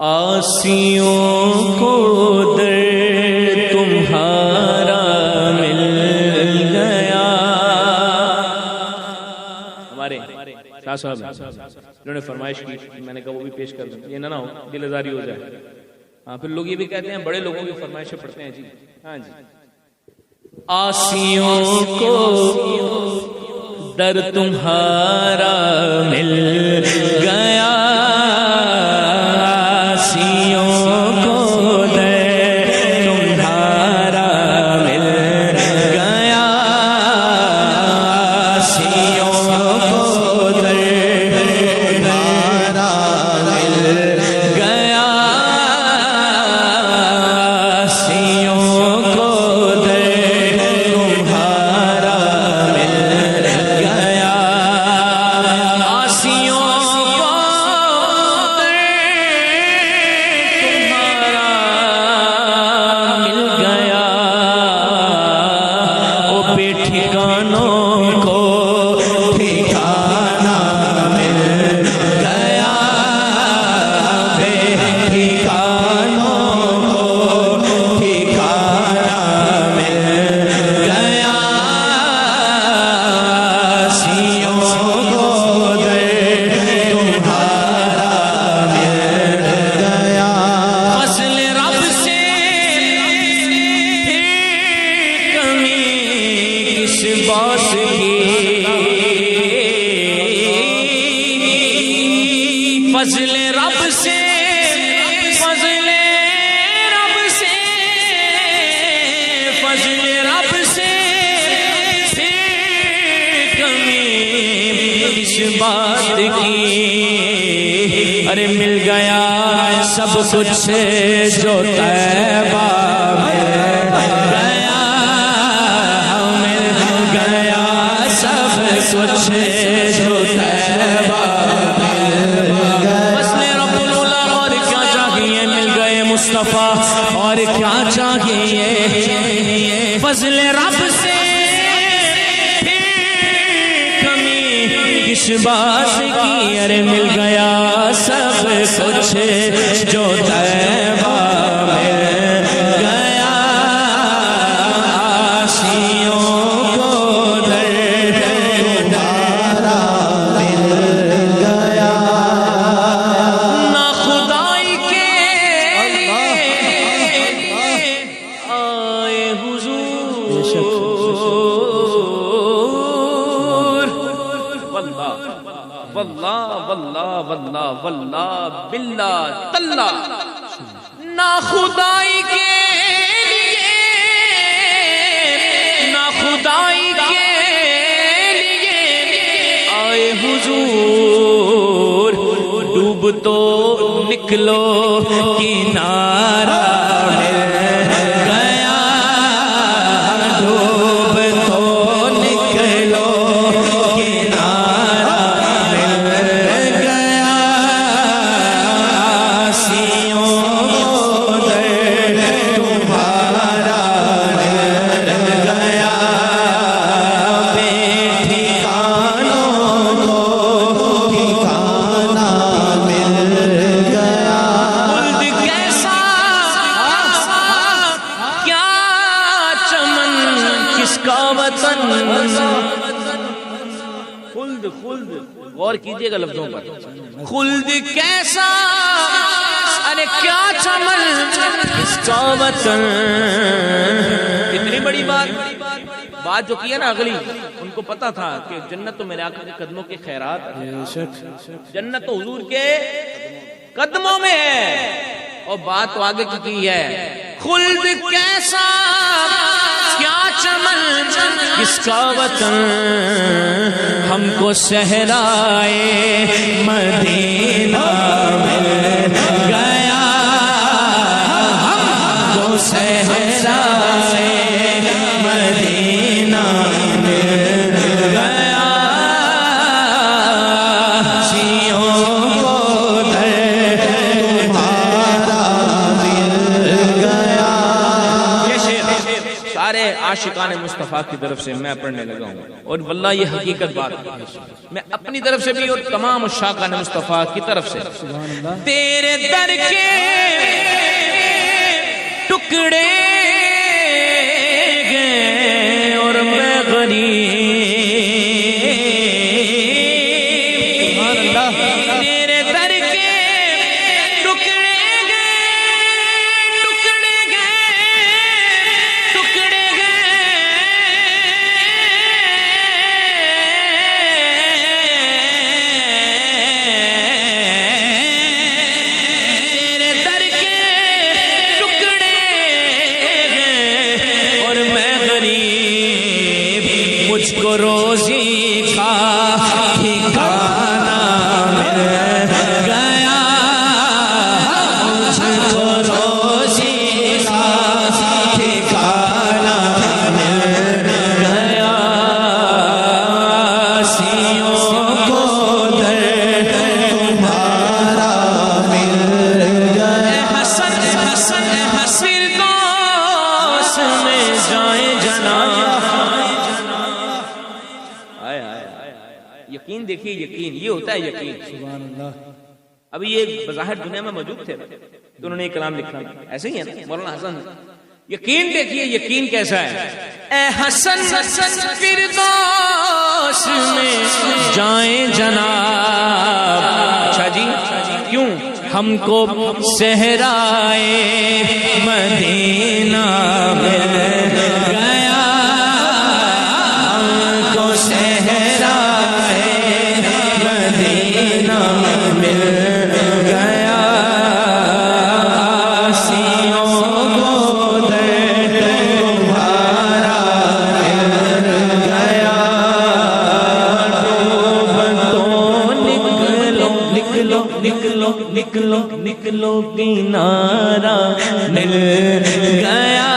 آسیوں کو در تمہارا مل گیا. ہمارے شاہ صاحب انہوں نے فرمائش کی، میں نے کہا وہ بھی پیش کر دوں، یہ نہ ہو دل آزاری ہو جائے. ہاں پھر لوگ یہ بھی کہتے ہیں بڑے لوگوں کی فرمائشیں پڑھتے ہیں جی. ہاں جی. آسیوں کو در تمہارا مل گیا، آسیوں کو در تمہارا مل گیا، آسیوں کو در تمہارا مل گیا، آسیوں کو در تمہارا مل گیا، آسیوں کو در تمہارا مل گیا. او بے ٹھکانوں کو ٹھکانہ مل گیا، بے ٹھکانوں کو ٹھکانہ مل گیا، آسیوں کو در تمہارا مل گیا. فضل رب سے کمی کس بات کی، فضل رب سے، فضل رب سے، فضل رب سے کمی کس بات کی. ارے مل گیا سب کچھ جو طیبہ مل گیا، مل گیا سب کچھ جو طیبہ مل گیا. فضل رب العلا اور کیا چاہیے، مل گئے مصطفیٰ اور کیا چاہیے. فضل رب سے کمی کس بات کی، ارے مل گیا سب کچھ جو طیبہ مل گیا، آسیوں کو در تمہارا مل گیا. نہ خدائی کے لیے آئے حضور، واللہ واللہ واللہ واللہ باللہ تاللہ، نہ خدائی کے لیے، نہ خدائی کے لیے آئے حضور. ڈوب تو نکلو کنارہ مل گیا، ڈوب تو نکلو کنارہ مل گیا، آسیوں کو در تمہارا مل گیا، بے ٹھکانوں کو ٹھکانہ مل گیا. خلد کیسا کیا چمن کس کا وطن، خلد خلد غور کیجئے گا لفظوں پر. خلد کیسا، ارے کیا چمن کس کا وطن. اتنی بڑی بات جو کی ہے نا اگلی، ان کو پتا تھا کہ جنت تو میرے آقا کے قدموں کے خیرات ہے، جنت تو حضور کے قدموں میں ہے. اور بات تو آگے کی ہے، خلد کیسا کیا چمن کس کا وطن، ہم کو صحرائے مدینہ مل گیا، ہم کو صحرائے مدینہ مل گیا، آسیوں کو در تمہارا مل گیا. یہ شعر سارے عاشقان مصطفیٰ کی طرف سے میں پڑھنے لگا ہوں، اور واللہ یہ حقیقت بات ہے. میں اپنی طرف سے بھی اور تمام عاشقان مصطفیٰ کی طرف سے تیرے در کے ٹکڑے گئے اور میں غریب تیرے در کے ٹکڑے گئے ٹکڑے گئے تیرے در کے ٹکڑے گئے اور میں غریب مجھ کو روزی کا ٹھکانہ مل گیا مجھ کو روزی کا ٹھکانہ مل گیا سیوں کو در تمہارا مل گیا حسن حسن فردوس میں جائیں جناب یقین دیکھیے یقین یہ ہوتا ہے یقین سبحان اللہ. ابھی یہ بظاہر دنیا میں موجود تھے تو انہوں نے یہ کلام لکھا ایسے ہی ہے نا مولانا حسن یقین دیکھیے یقین کیسا ہے اے حسن فردوس میں جائیں جناب اچھا جی کیوں ہم کو صحرائے مدینہ مل گیا ہم کو صحرائے مدینہ مل گیا سیوں کو در تمہارا مل گیا ڈوب تو نکلو نکلو نکلو نکلو نکلو کنارہ مل گیا